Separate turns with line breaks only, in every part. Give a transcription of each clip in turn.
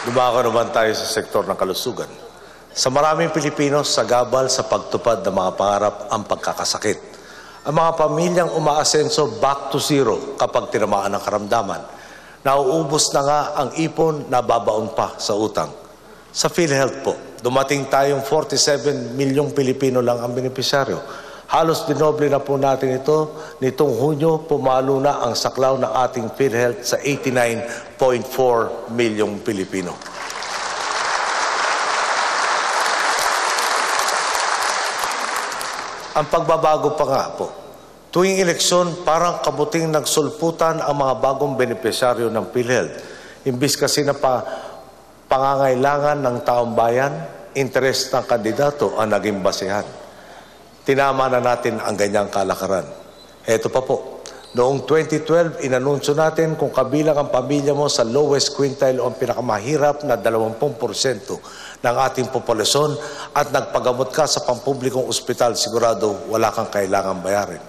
Dumako naman tayo sa sektor ng kalusugan. Sa maraming Pilipino, sagabal sa pagtupad ng mga pangarap ang pagkakasakit. Ang mga pamilyang umaasenso back to zero kapag tinamaan ng karamdaman. Nauubos na nga ang ipon, nababaon pa sa utang. Sa PhilHealth po, dumating tayong 47 milyong Pilipino lang ang benepisyaryo. Halos dinoble na po natin ito. Nitong Hunyo, pumalo na ang saklaw ng ating PhilHealth sa 89.4 milyong Pilipino. Ang pagbabago pa nga po. Tuwing eleksyon, parang kabuting nagsulputan ang mga bagong benepisyaryo ng PhilHealth. Imbis kasi na pangangailangan ng taong bayan, interes ng kandidato ang naging basehan. Tinama na natin ang ganyang kalakaran. Ito pa po, noong 2012, inanunsyo natin kung kabilang ang pamilya mo sa lowest quintile o ang pinakamahirap na 20% ng ating populasyon at nagpagamot ka sa pampublikong ospital, sigurado wala kang kailangang bayarin.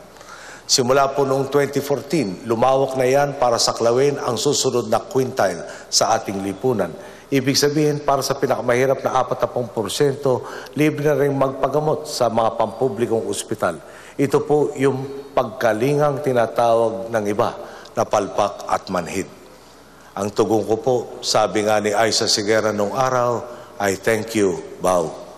Simula po noong 2014, lumawak na yan para saklawin ang susunod na quintile sa ating lipunan. Ibig sabihin, para sa pinakamahirap na 40%, libre na rin magpagamot sa mga pampublikong ospital. Ito po yung pagkalingang tinatawag ng iba na palpak at manhid. Ang tugon ko po, sabi nga ni Aisa Sigera nung araw, I thank you, bow.